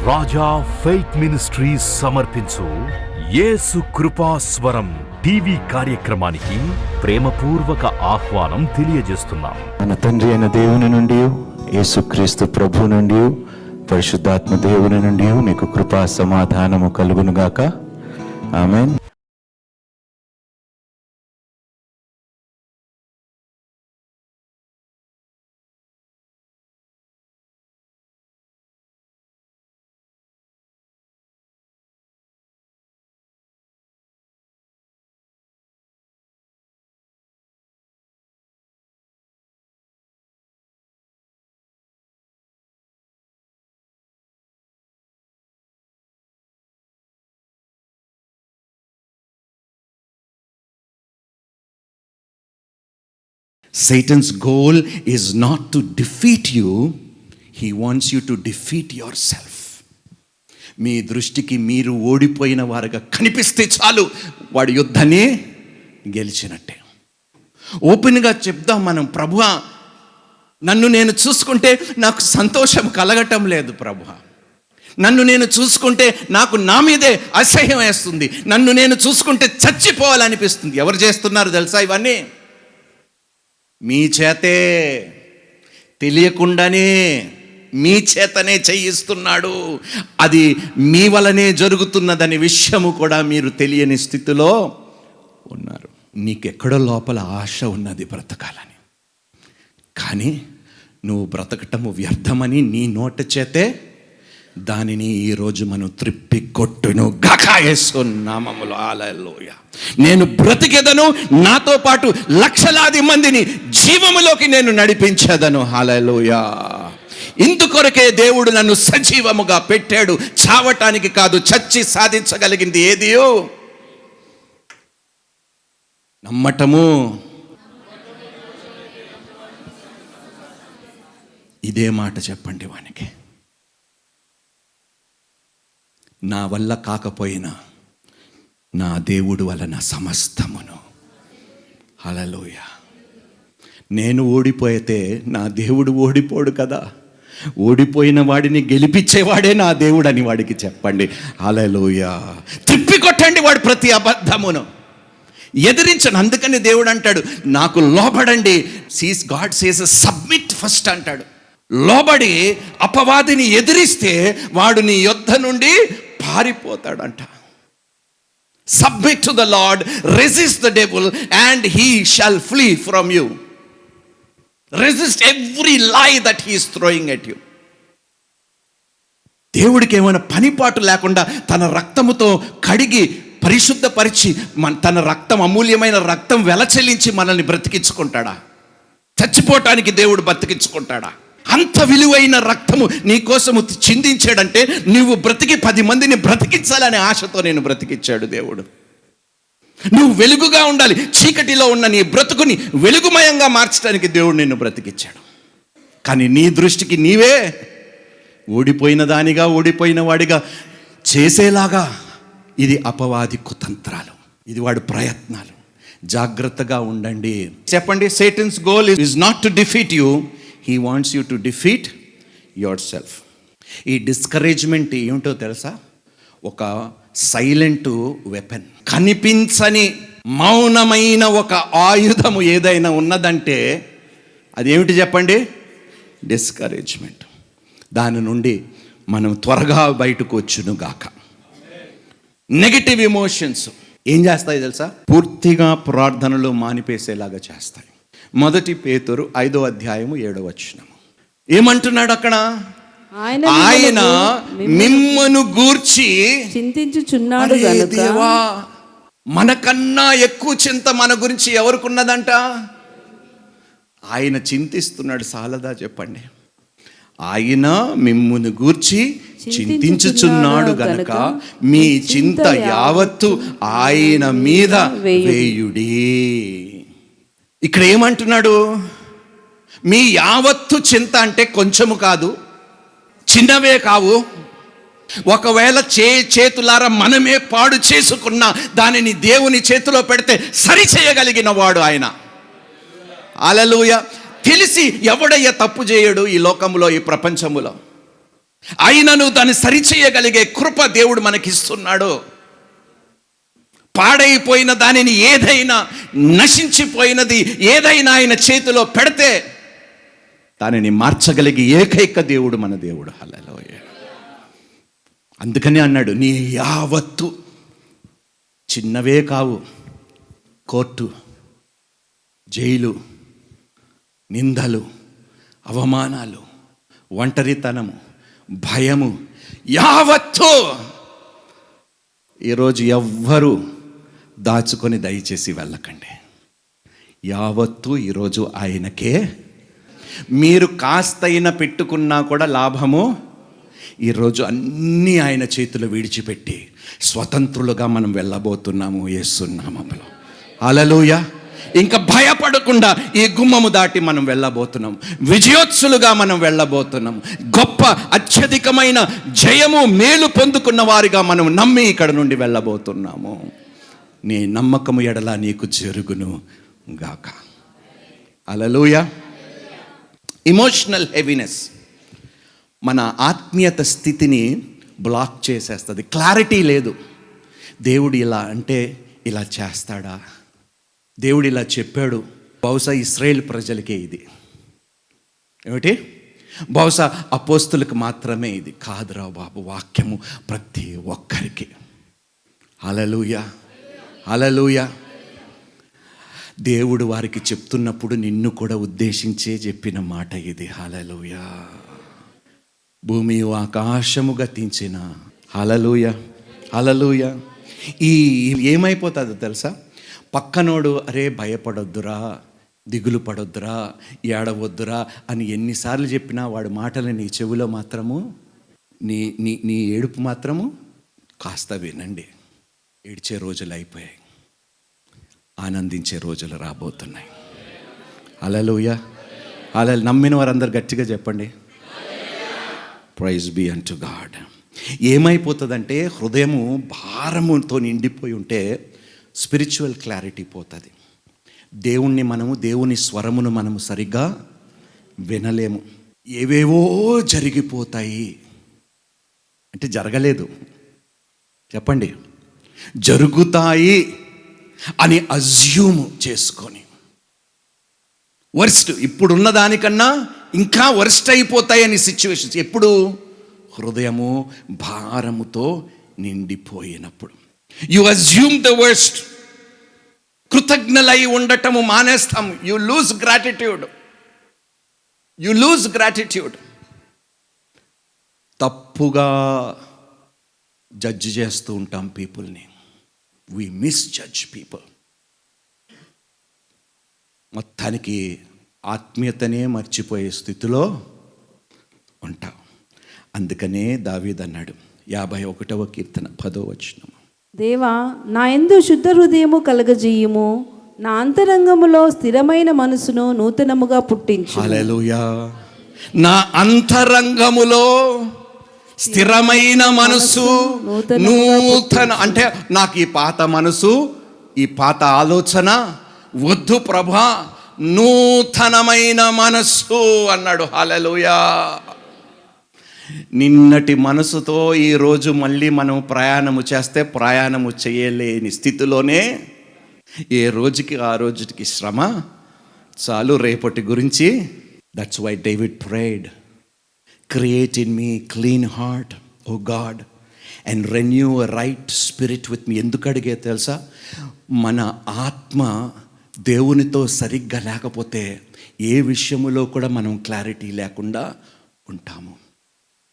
రాజా faith ministries సమర్పించు యేసు కృపాస్వరం TV కార్యక్రమానికి ప్రేమపూర్వక ఆహ్వానం తెలియజేస్తున్నాం. మన తండ్రి అయిన దేవుని నుండి, యేసుక్రీస్తు ప్రభు నుండి, పరిశుద్ధాత్మ దేవుని నుండి మీకు కృపా సమాధానము కలుగునుగాక. ఆమేన్. Satan's goal is not to defeat you, he wants you to defeat yourself. మీ దృష్టికి మీరు ఓడిపోయిన వారుగా కనిపిస్తే చాలు, వాడి యుద్ధాన్ని గెలిచినట్టే. ఓపెన్గా చెప్దాం మనం, ప్రభువా నన్ను నేను చూసుకుంటే నాకు సంతోషం కలగటం లేదు ప్రభువా, నన్ను నేను చూసుకుంటే నాకు నా మీదే అసహ్యం వేస్తుంది, నన్ను నేను చూసుకుంటే చచ్చిపోవాలనిపిస్తుంది. ఎవరు చేస్తున్నారు తెలుసా ఇవన్నీ? మీ చేతే, తెలియకుండానే మీ చేతనే చేయిస్తున్నాడు. అది మీ వలనే జరుగుతున్నదనే విషయము కూడా మీరు తెలియని స్థితిలో ఉన్నారు. నీకెక్కడో లోపల ఆశ ఉన్నది బ్రతకాలని, కానీ నువ్వు బ్రతకటము వ్యర్థమని నీ నోట చేతే దానిని ఈరోజు మనం త్రిప్పి కొట్టును గాక యేసు నామములో. హల్లెలూయా. నేను బ్రతికెదను, నాతో పాటు లక్షలాది మందిని జీవములోకి నేను నడిపించేదను. హల్లెలూయా. ఇందుకొరకే దేవుడు నన్ను సజీవముగా పెట్టాడు, చావటానికి కాదు. చచ్చి సాధించగలిగింది ఏదియో నమ్మటము. ఇదే మాట చెప్పండి వానికి. నా వల్ల కాకపోయినా నా దేవుడు వలన సమస్తమును. హల్లెలూయా. నేను ఓడిపోయితే నా దేవుడు ఓడిపోడు కదా. ఓడిపోయిన వాడిని గెలిపించేవాడే నా దేవుడు అని వాడికి చెప్పండి. హల్లెలూయా. తిప్పికొట్టండి వాడు ప్రతి అబద్ధమును, ఎదిరించండి. అందుకని దేవుడు అంటాడు, నాకు లోబడండి. గాడ్ సేస్ సబ్మిట్ ఫస్ట్ అంటాడు. లోబడి అపవాదిని ఎదిరిస్తే వాడు నీ యొద్ద నుండి పారిపోతాడంట. Submit to the Lord, resist the devil and he shall flee from you. Resist every lie that he is throwing at you. దేవుడికి ఏమైనా పనిపాటు లేకుండా తన రక్తముతో కడిగి పరిశుద్ధపరిచి తన రక్తం, అమూల్యమైన రక్తం వెలచెల్లించి మనల్ని బ్రతికించుకుంటాడా? చచ్చిపోవటానికి దేవుడు బ్రతికించుకుంటాడా? అంత విలువైన రక్తము నీ కోసము చిందించాడంటే నువ్వు బ్రతికి 10 మందిని బ్రతికించాలనే ఆశతో నేను బ్రతికించాడు దేవుడు. నువ్వు వెలుగుగా ఉండాలి, చీకటిలో ఉన్న నీ బ్రతుకుని వెలుగుమయంగా మార్చడానికి దేవుడు నిన్ను బ్రతికించాడు. కానీ నీ దృష్టికి నీవే ఓడిపోయిన దానిగా, ఓడిపోయిన వాడిగా చేసేలాగా ఇది అపవాది కుతంత్రాలు, ఇది వాడి ప్రయత్నాలు. జాగ్రత్తగా ఉండండి. చెప్పండి, Satan's goal is not to defeat you, he wants you to defeat yourself. ఈ డిస్కరేజ్మెంట్ ఏమిటో తెలుసా? ఒక సైలెంట్ వెపన్, కనిపించని మౌనమైన ఒక ఆయుధము ఏదైనా ఉన్నదంటే అదేమిటి చెప్పండి? డిస్కరేజ్మెంట్. దాని నుండి మనం త్వరగా బయటకు వచ్చును గాక. నెగటివ్ ఎమోషన్స్ ఏం చేస్తాయి తెలుసా? పూర్తిగా ప్రార్థనలు మానిపేసేలాగా చేస్తాయి. 1 పేతురు 5వ అధ్యాయము 7వ వచనం ఏమంటున్నాడు అక్కడ? ఆయన మిమ్మును గూర్చి చింతించుచున్నాడు గనుక. మనకన్నా ఎక్కువ చింత మన గురించి ఎవరికున్నదంట? ఆయన చింతిస్తున్నాడు. సాలదా చెప్పండి? ఆయన మిమ్మును గూర్చి చింతించుచున్నాడు గనుక మీ చింత యావత్తు ఆయన మీద వేయుడి. ఇక్కడ ఏమంటున్నాడు? మీ యావత్తు చింత అంటే కొంచెము కాదు, చిన్నవే కావు. ఒకవేళ చేతులారా మనమే పాడు చేసుకున్న దానిని దేవుని చేతిలో పెడితే సరి చేయగలిగిన వాడు ఆయన. హల్లెలూయా. తెలిసి ఎవడయ్యా తప్పు చేయడు ఈ లోకంలో, ఈ ప్రపంచములో? అయినను దాన్ని సరిచేయగలిగే కృప దేవుడు మనకిస్తున్నాడు. పాడైపోయిన దానిని ఏదైనా, నశించిపోయినది ఏదైనా ఆయన చేతిలో పెడితే దానిని మార్చగలిగే ఏకైక దేవుడు మన దేవుడు. హల్లెలూయా. అందుకని అన్నాడు, నీ యావత్తు, చిన్నవే కావు, కోర్టు, జైలు, నిందలు, అవమానాలు, ఒంటరితనము, భయము, యావత్తు ఈరోజు ఎవ్వరూ దాచుకొని దయచేసి వెళ్ళకండి. యావత్తు ఈరోజు ఆయనకే. మీరు కాస్తైనా పెట్టుకున్నా కూడా లాభము. ఈరోజు అన్నీ ఆయన చేతిలో విడిచిపెట్టి స్వతంత్రులుగా మనం వెళ్ళబోతున్నాము యేసు నామములో. హల్లెలూయా. ఇంకా భయపడకుండా ఈ గుమ్మము దాటి మనం వెళ్ళబోతున్నాం. విజయోత్సులుగా మనం వెళ్ళబోతున్నాం. గొప్ప అత్యధికమైన జయము, మేలు పొందుకున్న వారిగా మనం నమ్మి ఇక్కడ నుండి వెళ్ళబోతున్నాము. నీ నమ్మకము ఎడల నీకు జరుగును గాక. హల్లెలూయా. ఎమోషనల్ హెవీనెస్ మన ఆత్మీయత స్థితిని బ్లాక్ చేసేస్తుంది. క్లారిటీ లేదు. దేవుడు ఇలా అంటే ఇలా చేస్తాడా, దేవుడు ఇలా చెప్పాడు. బహుశా ఇశ్రాయేల్ ప్రజలకే ఇది, ఏమిటి, బహుశా అపోస్తులకు మాత్రమే ఇది. కాదురా బాబు, వాక్యము ప్రతి ఒక్కరికి. హల్లెలూయా, హల్లెలూయా. దేవుడు వారికి చెప్తున్నప్పుడు నిన్ను కూడా ఉద్దేశించే చెప్పిన మాట ఇది. హల్లెలూయా. భూమి ఆకాశము గతించిన, హల్లెలూయా, హల్లెలూయా. ఈ ఏమైపోతుందో తెలుసా, పక్కనోడు అరే భయపడొద్దురా, దిగులు పడొద్దురా, ఏడవద్దురా అని ఎన్నిసార్లు చెప్పినా వాడి మాటలు నీ చెవిలో మాత్రము, నీ నీ నీ ఏడుపు మాత్రము కాస్త వినండి. ఏడ్చే రోజులు అయిపోయాయి, ఆనందించే రోజులు రాబోతున్నాయి. హల్లెలూయా. నమ్మిన వారందరూ గట్టిగా చెప్పండి, ప్రైజ్ బీ అంటు గాడ్. ఏమైపోతుందంటే హృదయము భారముతో నిండిపోయి ఉంటే స్పిరిచువల్ క్లారిటీ పోతుంది. దేవుని స్వరమును మనము సరిగ్గా వినలేము. ఏవేవో జరిగిపోతాయి అంటే జరగలేదు, చెప్పండి, జరుగుతాయి అని అజ్యూమ్ చేసుకొని వర్స్ట్, ఇప్పుడున్న దానికన్నా ఇంకా వర్స్ట్ అయిపోతాయని సిచ్యువేషన్స్. ఎప్పుడు హృదయము భారముతో నిండిపోయినప్పుడు యు అజ్యూమ్ ద వర్స్ట్. కృతజ్ఞలై ఉండటము మానేస్తాం. You lose gratitude, you lose gratitude. తప్పుగా జడ్జి చేస్తూ ఉంటాం పీపుల్ని. We misjudge people. మొత్తానికి ఆత్మీయతనే మర్చిపోయే స్థితిలో ఉంటాం. అందుకనే దావీదు అన్నాడు 51వ కీర్తన 10వ వచనం, దేవా నా యందు శుద్ధ హృదయము కలగజేయుము, నా అంతరంగములో స్థిరమైన మనసును నూతనముగా పుట్టించు. హల్లెలూయా. నా అంతరంగములో స్థిరమైన మనసు, నూతన అంటే నాకు ఈ పాత మనసు, ఈ పాత ఆలోచన వద్దు ప్రభా, నూతనమైన మనస్సు అన్నాడు. హల్లెలూయా. నిన్నటి మనసుతో ఈరోజు మళ్ళీ మనం ప్రయాణము చేస్తే ప్రయాణము చేయలేని స్థితిలోనే ఏ రోజుకి ఆ రోజుకి శ్రమ చాలు, రేపటి గురించి. That's why David prayed, create in me clean heart O God and renew a right spirit with me. ఎందుకు అడిగే తెలుసా, మన ఆత్మ దేవునితో సరిగ్గా లేకపోతే ఏ విషయములో కూడా మనం క్లారిటీ లేకుండా ఉంటాము.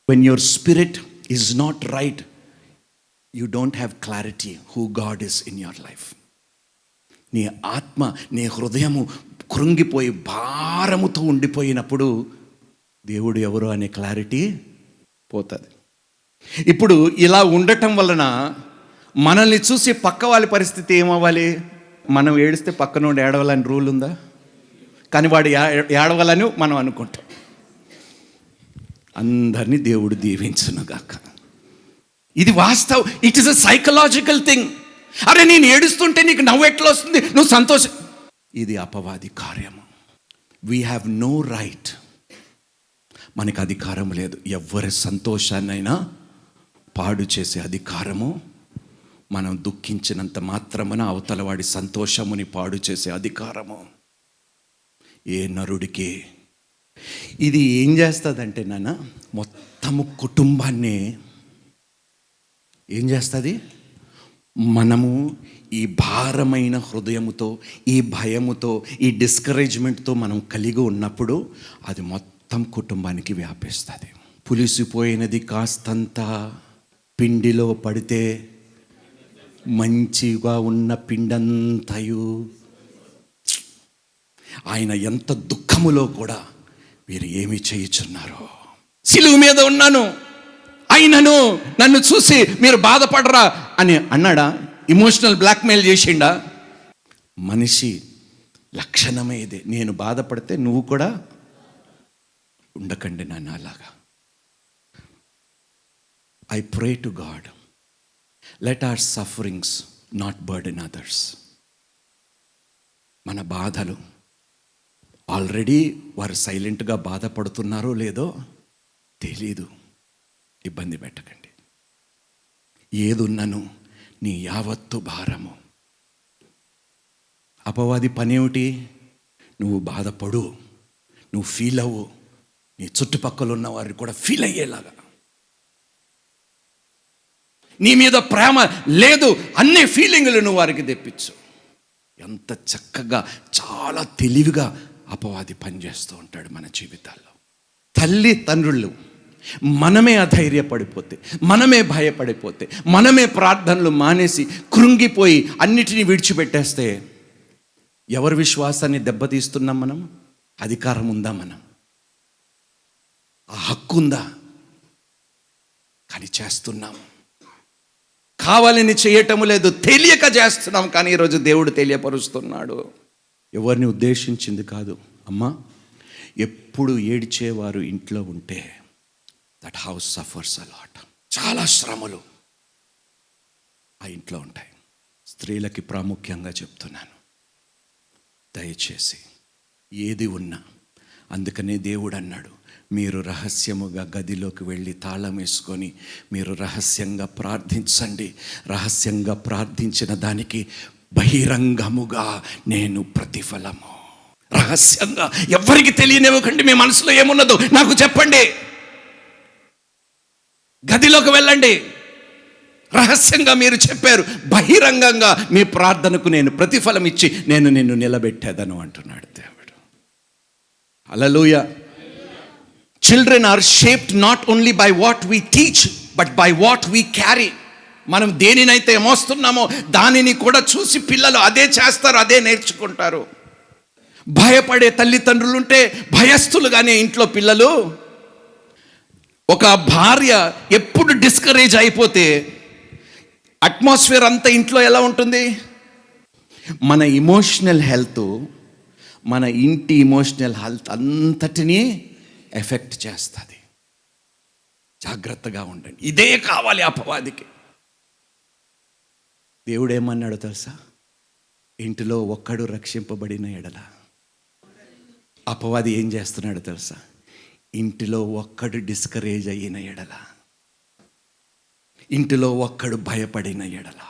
When your spirit is not right, you don't have clarity who God is in your life. నీ ఆత్మ, నీ హృదయము కృంగిపోయి భారముతో ఉండిపోయినప్పుడు దేవుడు ఎవరు అనే క్లారిటీ పోతుంది. ఇప్పుడు ఇలా ఉండటం వలన మనల్ని చూసి పక్క వాళ్ళ పరిస్థితి ఏమవ్వాలి? మనం ఏడిస్తే పక్కన నుండి ఏడవాలని రూల్ ఉందా? కానీ వాడు ఏడవాలని మనం అనుకుంటాం. అందరినీ దేవుడు దీవించునుగాక. ఇది వాస్తవం. It is a psychological thing. అరే నేను ఏడుస్తుంటే నీకు నవ్వు ఎట్లా వస్తుంది, నువ్వు సంతోషం. ఇది అపవాది కార్యము. We have no right. మనకి అధికారం లేదు. ఎవరి సంతోషాన్నైనా పాడు చేసే అధికారము, మనం దుఃఖించినంత మాత్రమున అవతల వాడి సంతోషముని పాడు చేసే అధికారము ఏ నరుడికి. ఇది ఏం చేస్తుందంటే నాన్న, మొత్తము కుటుంబాన్ని ఏం చేస్తుంది? మనము ఈ భారమైన హృదయముతో, ఈ భయముతో, ఈ డిస్కరేజ్మెంట్తో మనం కలిగి ఉన్నప్పుడు అది మొత్తం కుటుంబానికి వ్యాపిస్తుంది. పులిసిపోయినది కాస్తంత పిండిలో పడితే మంచిగా ఉన్న పిండంతయు. ఆయన ఎంత దుఃఖములో కూడా మీరు ఏమి చేయుచున్నారో. సిలువ మీద ఉన్నాను అయినను నన్ను చూసి మీరు బాధపడరా అని అన్నాడా? ఇమోషనల్ బ్లాక్మెయిల్ చేసిండా? మనిషి లక్షణమే ఇదే. నేను బాధపడితే నువ్వు కూడా ఉండకండి నాన్న అలాగా. I pray to God, let hour sufferings not burden others. మన బాధలు ఆల్రెడీ వారు సైలెంట్గా బాధపడుతున్నారో లేదో తెలీదు. ఇబ్బంది పెట్టకండి. ఏదున్నను నీ యావత్తు భారము. అపవాది పనేమిటి? నువ్వు బాధపడు, నువ్వు ఫీల్ అవ్వు, నీ చుట్టుపక్కల ఉన్న వారిని కూడా ఫీల్ అయ్యేలాగా. నీ మీద ప్రేమ లేదు అన్ని ఫీలింగులు నువ్వు వారికి తెప్పించు. ఎంత చక్కగా, చాలా తెలివిగా అపవాది పనిచేస్తూ ఉంటాడు మన జీవితాల్లో. తల్లి తండ్రులు మనమే అధైర్యపడిపోతే, మనమే భయపడిపోతే, మనమే ప్రార్థనలు మానేసి కృంగిపోయి అన్నిటినీ విడిచిపెట్టేస్తే ఎవరి విశ్వాసాన్ని దెబ్బతీస్తున్నాం మనం? అధికారం ఉందా? మనం ఆ హక్కు ఉందా? కానీ చేస్తున్నాం. కావాలని చేయటము లేదు, తెలియక చేస్తున్నాం. కానీ ఈరోజు దేవుడు తెలియపరుస్తున్నాడు. ఎవరిని ఉద్దేశించింది కాదు. అమ్మా, ఎప్పుడు ఏడ్చేవారు ఇంట్లో ఉంటే that house suffers a lot. చాలా శ్రమలు ఆ ఇంట్లో ఉంటాయి. స్త్రీలకి ప్రాముఖ్యంగా చెప్తున్నాను, దయచేసి ఏది ఉన్నా. అందుకనే దేవుడు అన్నాడు, మీరు రహస్యముగా గదిలోకి వెళ్ళి తాళం వేసుకొని మీరు రహస్యంగా ప్రార్థించండి. రహస్యంగా ప్రార్థించిన దానికి బహిరంగముగా నేను ప్రతిఫలము. రహస్యంగా ఎవరికి తెలియనివ్వకండి. మీ మనసులో ఏమున్నదో నాకు చెప్పండి. గదిలోకి వెళ్ళండి. రహస్యంగా మీరు చెప్పారు, బహిరంగంగా మీ ప్రార్థనకు నేను ప్రతిఫలం ఇచ్చి నేను నిన్ను నిలబెట్టేదను అంటున్నాడు దేవుడు. హల్లెలూయా. Children are shaped not only by what we teach, but by what we carry. మనం దేనినైతే మోస్తున్నామో దానిని కూడా చూసి పిల్లలు అదే చేస్తారు, అదే నేర్చుకుంటారు. భయపడే తల్లిదండ్రులుంటే భయస్థులుగానే ఇంట్లో పిల్లలు. ఒక భార్య ఎప్పుడు డిస్కరేజ్ అయిపోతే అట్మాస్ఫియర్ అంతా ఇంట్లో ఎలా ఉంటుంది? మన ఇమోషనల్ హెల్త్, మన ఇంటి ఇమోషనల్ హెల్త్ అంతటినీ ఎఫెక్ట్ చేస్తుంది. జాగ్రత్తగా ఉండండి. ఇదే కావాలి అపవాదికి. దేవుడు ఏమన్నాడో తెలుసా? ఇంటిలో ఒక్కడు రక్షింపబడిన ఎడల. అపవాది ఏం చేస్తున్నాడో తెలుసా? ఇంటిలో ఒక్కడు డిస్కరేజ్ అయిన ఎడల, ఇంటిలో ఒక్కడు భయపడిన ఎడల,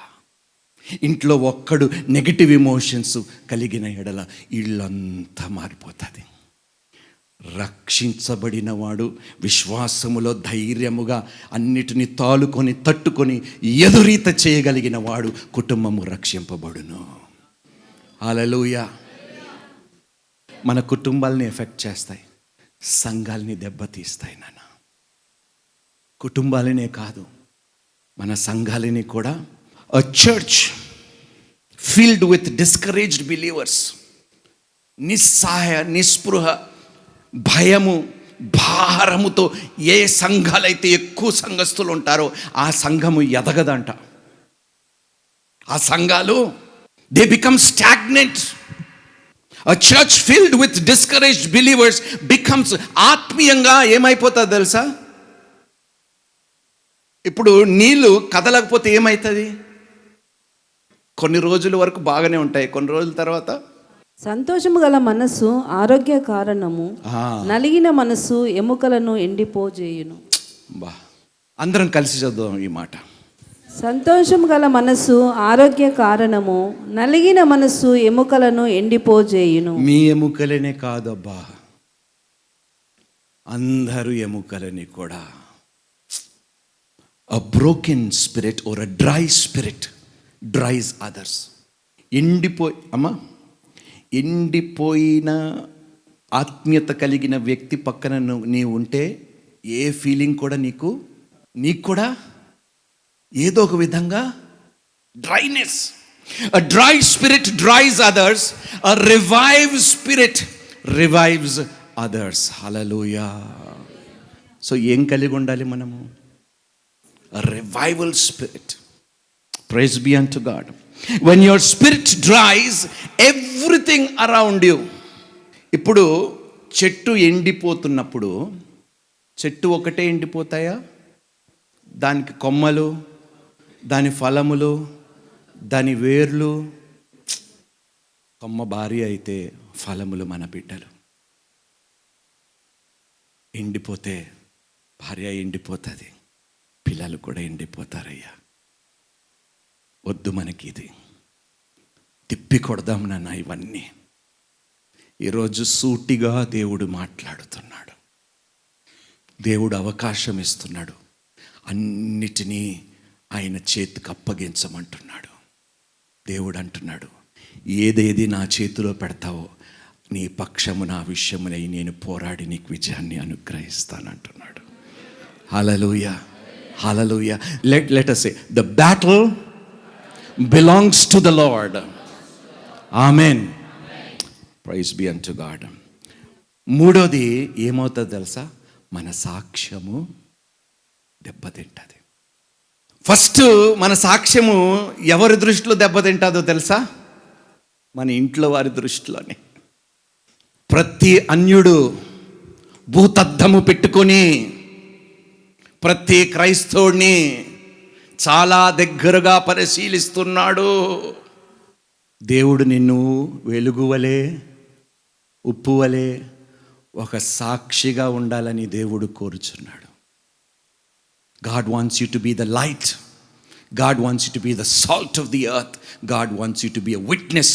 ఇంట్లో ఒక్కడు నెగటివ్ ఎమోషన్స్ కలిగిన ఎడల ఇల్లంతా మారిపోతుంది. రక్షించబడిన వాడు విశ్వాసములో ధైర్యముగా అన్నిటిని తాలుకొని తట్టుకొని ఎదురీత చేయగలిగిన వాడు కుటుంబము రక్షింపబడును. హల్లెలూయా. మన కుటుంబాలని ఎఫెక్ట్ చేస్తాయి, సంఘాలని దెబ్బతీస్తాయి నాన్న. కుటుంబాలనే కాదు, మన సంఘాలని కూడా. A church filled with discouraged believers, నిస్సహాయ, నిస్పృహ, భయము, భారముతో ఏ సంఘాలైతే ఎక్కువ సంఘస్థులు ఉంటారో ఆ సంఘము ఎదగదంట. ఆ సంఘాలు they become stagnant. A church filled with discouraged believers becomes ఆత్మీయంగా ఏమైపోతుంది తెలుసా? ఇప్పుడు నీళ్ళు కదలకపోతే ఏమవుతుంది? కొన్ని రోజుల వరకు బాగానే ఉంటాయి, కొన్ని రోజుల తర్వాత సంతోషము గల మనస్సు ఆరోగ్య కారణము, నలిగిన మనస్సు ఎముకలను ఎండిపోజేయును. బా, అందరం కలిసి చదువుదాం ఈ మాట. సంతోషము గల మనస్సు ఆరోగ్య కారణము, నలిగిన మనస్సు ఎముకలను ఎండిపోజేయును. మీ ఎముకలనే కాదబ్బా, అందరు ఎముకలని కూడా. A broken spirit or a dry spirit dries others. ఎండిపోయిన ఆత్మీయత కలిగిన వ్యక్తి పక్కన నీ ఉంటే ఏ ఫీలింగ్ కూడా నీకు కూడా ఏదో ఒక విధంగా dryness. A dry spirit dries others, a revived spirit revives others. Hallelujah. So ఏం కలిగి ఉండాలి మనము? A revival spirit. Praise be unto God. When your spirit dries, everything around you. ఇప్పుడు చెట్టు ఎండిపోతున్నప్పుడు, చెట్టు ఒకటే ఎండిపోతాయా? దానికి కొమ్మలు, దాని ఫలములు, దాని వేర్లు. కొమ్మ భార్య అయితే ఫలములు మన బిడ్డలు. ఎండిపోతే భార్య ఎండిపోతుంది, పిల్లలు కూడా ఎండిపోతారయ్యా. వద్దు మనకి ఇది. తిప్పి కొడదాం నాన్న ఇవన్నీ. ఈరోజు సూటిగా దేవుడు మాట్లాడుతున్నాడు. దేవుడు అవకాశం ఇస్తున్నాడు. అన్నిటినీ ఆయన చేతికి అప్పగించమంటున్నాడు. దేవుడు అంటున్నాడు, ఏదేది నా చేతిలో పెడతావో నీ పక్షము నా విషయమునై నేను పోరాడి నీకు విజయాన్ని అనుగ్రహిస్తానంటున్నాడు. హల్లెలూయా, హల్లెలూయా. Let us say, the battle belongs to the Lord. Amen. Praise be unto God. మూడోది ఏమవుతుందో తెలుసా? మన సాక్ష్యము దెబ్బతింటది. ఫస్ట్ మన సాక్ష్యము ఎవరి దృష్టిలో దెబ్బతింటుందో తెలుసా? మన ఇంట్లో వారి దృష్టిలోనే. ప్రతి అన్యుడు భూతద్దము పెట్టుకొని ప్రతి క్రైస్తవుడిని చాలా దగ్గరగా పరిశీలిస్తున్నాడు. దేవుడు నిన్ను వెలుగువలే, ఉప్పువలే ఒక సాక్షిగా ఉండాలని దేవుడు కోరుచున్నాడు. God wants you to be the light. God wants you to be the salt of the earth. God wants you to be a witness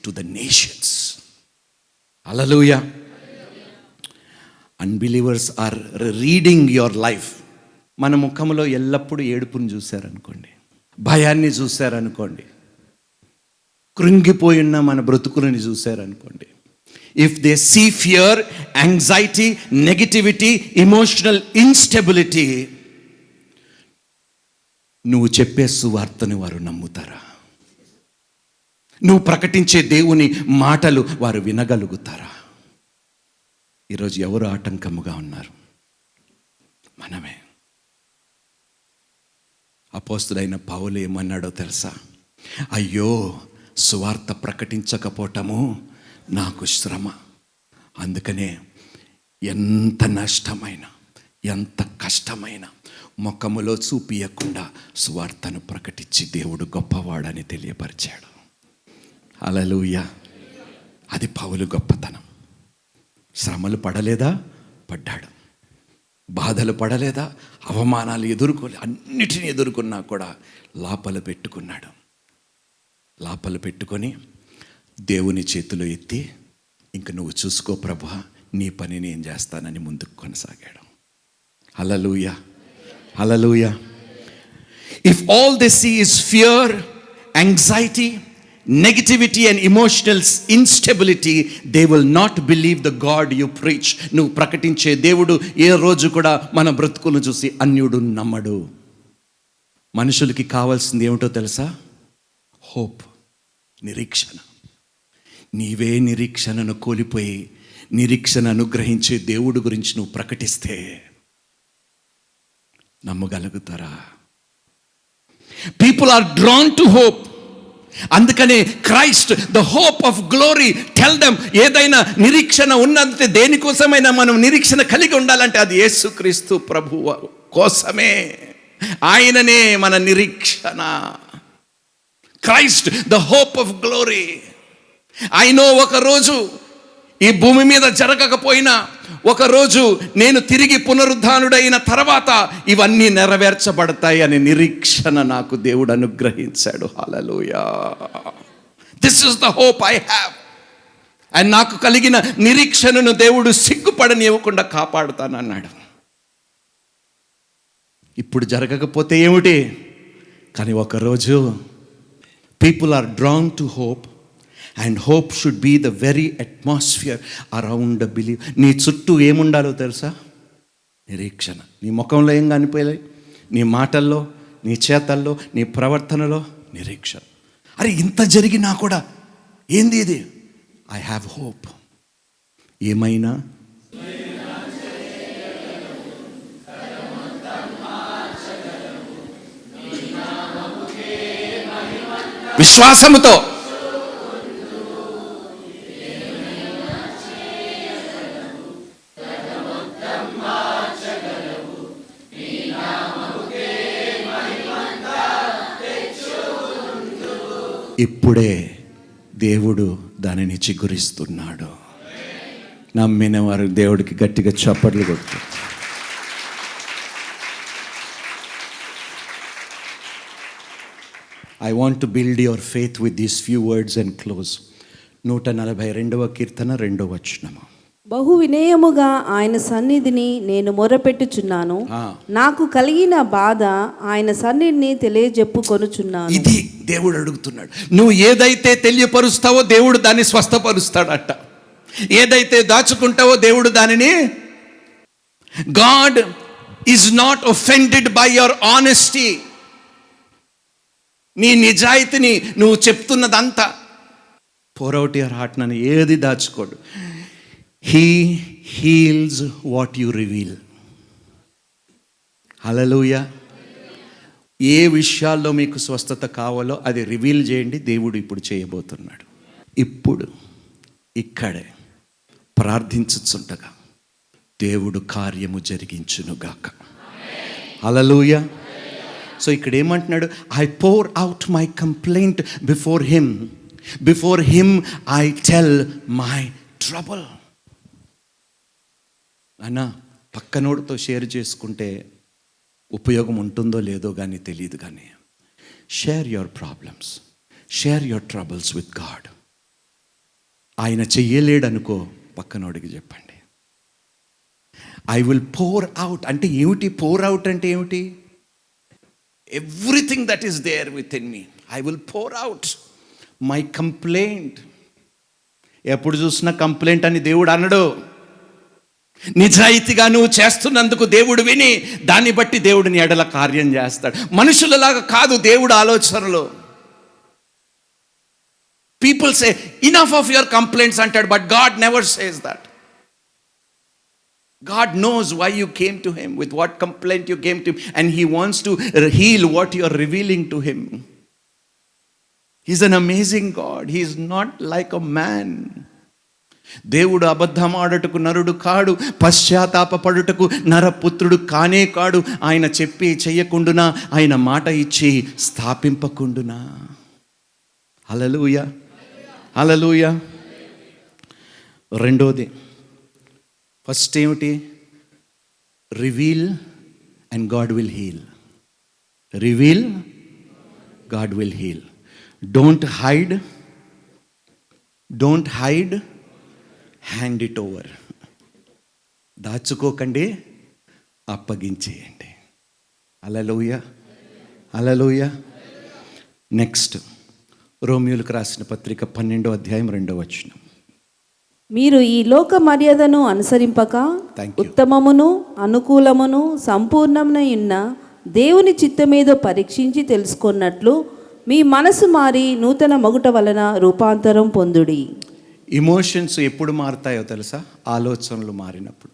to the nations. Hallelujah. Unbelievers are reading your life. మన ముఖంలో ఎల్లప్పుడూ ఏడుపుని చూశారనుకోండి, భయాన్ని చూశారనుకోండి, కృంగిపోయిన మన బ్రతుకులని చూశారనుకోండి. If they see fear, anxiety, negativity, emotional instability, నువ్వు చెప్పే సువార్తను వారు నమ్ముతారా? నువ్వు ప్రకటించే దేవుని మాటలు వారు వినగలుగుతారా? ఈరోజు ఎవరు ఆటంకముగా ఉన్నారు? మనమే. అపోస్తుడైన పౌలు ఏమన్నాడో తెలుసా? అయ్యో, సువార్త ప్రకటించకపోవటము నాకు శ్రమ. అందుకనే ఎంత నష్టమైన, ఎంత కష్టమైన ముఖములో చూపియకుండా సువార్తను ప్రకటించి దేవుడు గొప్పవాడని తెలియపరిచాడు. హల్లెలూయా. అది పౌలు గొప్పతనం. శ్రమలు పడలేదా? పడ్డాడు. బాధలు పడలేదా? అవమానాలు అన్నిటినీ ఎదుర్కొన్నా కూడా లోపల పెట్టుకున్నాడు. లోపల పెట్టుకొని దేవుని చేతిలో ఎత్తి, ఇంక నువ్వు చూసుకో ప్రభువా, నీ పని నేను చేస్తానని ముందుకు కొనసాగాడు. హల్లెలూయా, హల్లెలూయా. If all they see is fear, anxiety, negativity and emotional instability, they will not believe the God you preach. నువ్వు ప్రకటించే దేవుడు ఏ రోజు కూడా మన బ్రతుకులను చూసి అన్యుడు నమ్మడు. మనుషులకి కావాల్సింది ఏమిటో తెలుసా? హోప్, నిరీక్షణ. నీవే నిరీక్షణను కోల్పోయి నిరీక్షణ అనుగ్రహించే దేవుడు గురించి నువ్వు ప్రకటిస్తే నమ్మగలుగుతారా? People are drawn to hope. అందుకనే Christ the hope of glory tell them, ఏదైనా నిరీక్షణ ఉన్నంతే, దేనికోసమైనా మనం నిరీక్షణ కలిగి ఉండాలంటే అది యేసుక్రీస్తు ప్రభువు కోసమే. ఆయననే మన నిరీక్షణ. Christ the hope of glory. అయినో ఒకరోజు ఈ భూమి మీద జరగకపోయినా ఒకరోజు నేను తిరిగి పునరుద్ధానుడైన తర్వాత ఇవన్నీ నెరవేర్చబడతాయి అనే నిరీక్షణ నాకు దేవుడు అనుగ్రహించాడు. Hallelujah. This is the hope I have. And నాకు కలిగిన నిరీక్షణను దేవుడు సిగ్గుపడనివ్వకుండా కాపాడుతానన్నాడు. ఇప్పుడు జరగకపోతే ఏమిటి, కానీ ఒకరోజు people are drawn to hope, and hope should be the very atmosphere around the believe. నీ చుట్టూ ఏముండాలో తెలుసా? నిరీక్షణ. నీ ముఖంలో ఏం కనిపించాలి? నీ మాటల్లో, నీ చేతల్లో, నీ ప్రవర్తనలో నిరీక్షణ. అరే ఇంత జరిగినా కూడా ఏంది ఇది? I have hope. ఏమైనా విశ్వాసముతో ఇప్పుడే దేవుడు దానిని చిగురిస్తున్నాడు. నమ్మిన వారు దేవుడికి గట్టిగా చప్పట్లు కొట్టు. I want to build your faith with these few words and close. 142వ కీర్తన 2వ వచనము. బహు వినయముగా ఆయన సన్నిధిని నేను మొరపెట్టుచున్నాను, నాకు కలిగిన బాధ ఆయన సన్నిధిని తెలియజెప్పుకొనుచున్నాను. ఇది దేవుడు అడుగుతున్నాడు. నువ్వు ఏదైతే తెలియపరుస్తావో దేవుడు దాన్ని స్వస్థపరుస్తాడట. ఏదైతే దాచుకుంటావో దేవుడు దానిని. God is not offended by your honesty. నీ నిజాయితీని నువ్వు చెప్తున్నదంతా pour out your heart నన్ను ఏది దాచుకోడు. He heals what you reveal. హల్లెలూయా. ఏ విషయాల్లో మీకు స్వస్థత కావాలో అది రివీల్ చేయండి. దేవుడు ఇప్పుడు చేయబోతున్నాడు. ఇప్పుడు ఇక్కడే ప్రార్థించుచుండగా దేవుడు కార్యము జరిగించునుగాక. హల్లెలూయా. సో ఇక్కడ ఏమంటున్నాడు? I pour out my complaint before him I tell my trouble. అన్నా పక్కనోడితో షేర్ చేసుకుంటే ఉపయోగం ఉంటుందో లేదో కానీ తెలియదు, కానీ share your problems, share your troubles with God. ఆయన చెయ్యలేడనుకో పక్కనోడికి చెప్పండి. ఐ విల్ పోర్ అవుట్ అంటే ఏమిటి? పోర్ అవుట్ అంటే ఏమిటి? Everything that is there within me I will pour out my complaint. ఎప్పుడు చూసినా కంప్లైంట్ అని దేవుడు అనడు. నిజాయితీగా నువ్వు చేస్తున్నందుకు దేవుడు విని దాన్ని బట్టి దేవుడు నీ ఎడల కార్యం చేస్తాడు. మనుషులలాగా కాదు దేవుడు ఆలోచనలో. People say enough of your complaints అంటాడు, but God never says that. God knows why you came to him, with what complaint you came to him, and he wants to heal what you are revealing to him. He's an amazing God. He is not like a man. దేవుడు అబద్ధమాడుటకు నరుడు కాడు, పశ్చాత్తాపపడుటకు నరపుత్రుడు కానే కాడు. ఆయన చెప్పి చెయ్యకుండునా, ఆయన మాట ఇచ్చి స్థాపింపకుండునా. హల్లెలూయా, హల్లెలూయా. రెండోది, ఫస్ట్ ఏమిటి? Reveal and God will heal. Reveal, God will heal. Don't hide, hand it over. దాచుకోకండి, అప్పగించేయండి. Hallelujah, hallelujah. నెక్స్ట్ రోమియోలకు రాసిన పత్రిక 12వ అధ్యాయం 2వ వచనం. మీరు ఈ లోక మర్యాదను అనుసరింపక ఉత్తమమును అనుకూలమును సంపూర్ణమునయున్న దేవుని చిత్తమేదో పరీక్షించి తెలుసుకున్నట్లు మీ మనసు మారి నూతన మగుట వలన రూపాంతరం పొందుడి. ఇమోషన్స్ ఎప్పుడు మారుతాయో తెలుసా? ఆలోచనలు మారినప్పుడు.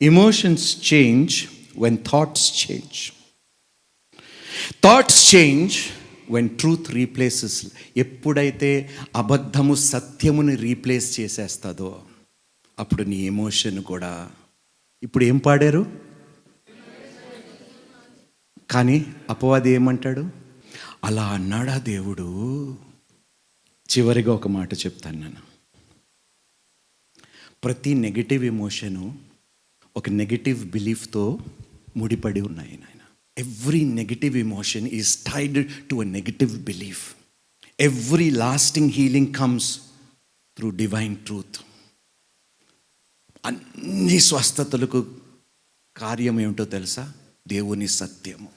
Emotions change when thoughts change. Thoughts change when truth replaces. ఎప్పుడైతే అబద్ధము సత్యముని రీప్లేస్ చేసేస్తుందో అప్పుడు నీ ఎమోషన్ కూడా. ఇప్పుడు ఏం పాడారు? కానీ అపవాది ఏమంటాడు? అలా అన్నాడా దేవుడు? చివరిగా ఒక మాట చెప్తాను నేను. ప్రతి నెగిటివ్ ఎమోషను ఒక నెగిటివ్ బిలీఫ్తో ముడిపడి ఉన్నాయి నాయన. Every negative emotion is tied to a negative belief. Every lasting healing comes through divine truth. అన్ని స్వస్థతలకు కార్యం ఏమిటో తెలుసా? దేవుని సత్యము.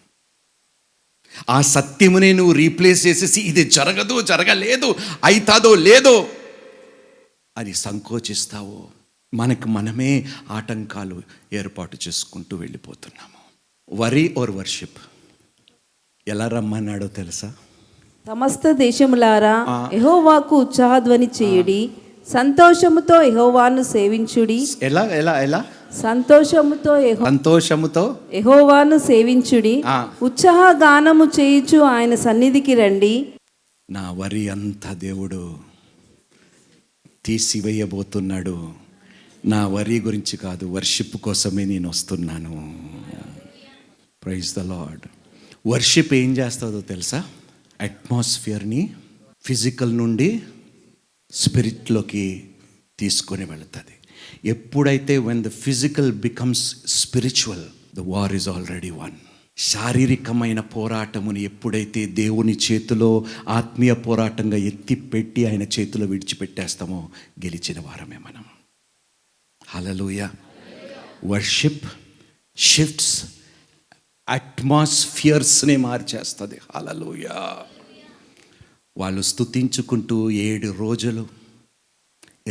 ఆ సత్యమునే నువ్వు రీప్లేస్ చేసేసి ఇది జరగదు, జరగలేదు, అవుతాదో లేదో అని సంకోచిస్తావో మనకు మనమే ఆటంకాలు ఏర్పాటు చేసుకుంటూ వెళ్ళిపోతున్నాము. వరీ ఆర్ వర్షిప్ ఎలా రమ్మన్నాడో తెలుసా? సమస్త దేశములారా యెహోవాకు ఉత్సాహధ్వని చేయుడి, సంతోషముతో యెహోవాను సేవించుడి. ఎలా ఎలా ఎలా? సంతోషముతో సంతోషముతో యెహోవాను సేవించుడి, ఉత్సాహ గానము చేయుచు ఆయన సన్నిధికి రండి. నా వరి అంతా దేవుడు తీసివేయబోతున్నాడు. నా వరి గురించి కాదు, వర్షిప్ కోసమే నేను వస్తున్నాను. Praise the lord. వర్షిప్ ఏం చేస్తుందో తెలుసా? అట్మాస్ఫియర్ని ఫిజికల్ నుండి స్పిరిట్లోకి తీసుకొని వెళుతుంది. ఎప్పుడైతే when the physical becomes spiritual, the war is already won. శారీరకమైన పోరాటముని ఎప్పుడైతే దేవుని చేతిలో ఆత్మీయ పోరాటంగా ఎత్తిపెట్టి ఆయన చేతిలో విడిచిపెట్టేస్తామో గెలిచిన వారమే మనం. హల్లెలూయా. వర్షిప్ షిఫ్ట్స్ అట్మాస్ఫియర్స్ని మార్చేస్తుంది. హల్లెలూయా. వాళ్ళు స్తుతించుకుంటూ 7 రోజులు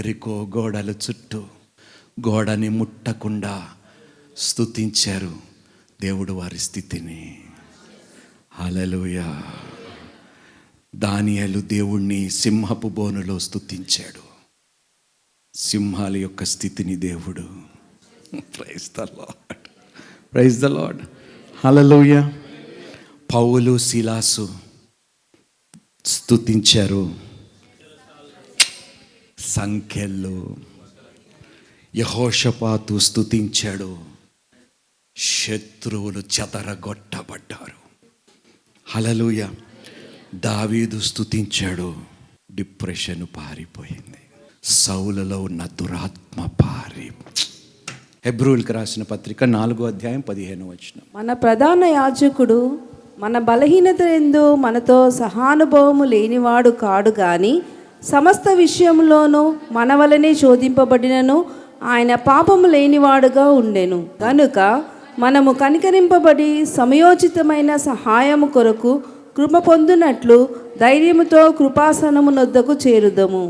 ఎరికో గోడల చుట్టూ గోడని ముట్టకుండా స్తుతించారు దేవుడు వారి స్థితిని. హల్లెలూయా. దానియేలు దేవుణ్ణి సింహపు బోనులో స్తుతించాడు. సింహాల యొక్క స్థితిని దేవుడు. Praise the Lord, praise the Lord. Hallelujah. పౌలు సిలాసు స్తుతించారు సంఖ్యలు. యెహోషాపాతు స్తుతించాడు, శత్రువులు చెదరగొట్టబడ్డారు. హల్లెలూయా. దావీదు స్తుతించాడు, డిప్రెషన్ పారిపోయింది. సౌలులో ఉన్న దురాత్మ పారి. హెబ్రోయులకు రాసిన పత్రిక 4వ అధ్యాయం 15వ వచనం. మన ప్రధాన యాజకుడు మన బలహీనత యందు మనతో సహానుభవము లేనివాడు కాడు గాని సమస్త విషయంలోనూ మన వలనే శోధింపబడినను ఆయన పాపము లేనివాడుగా ఉండెను. కనుక మనము కనికరింపబడి సమయోచితమైన సహాయము కొరకు కృప పొందునట్లు ధైర్యముతో కృపాసనము నొద్దకు చేరుదము.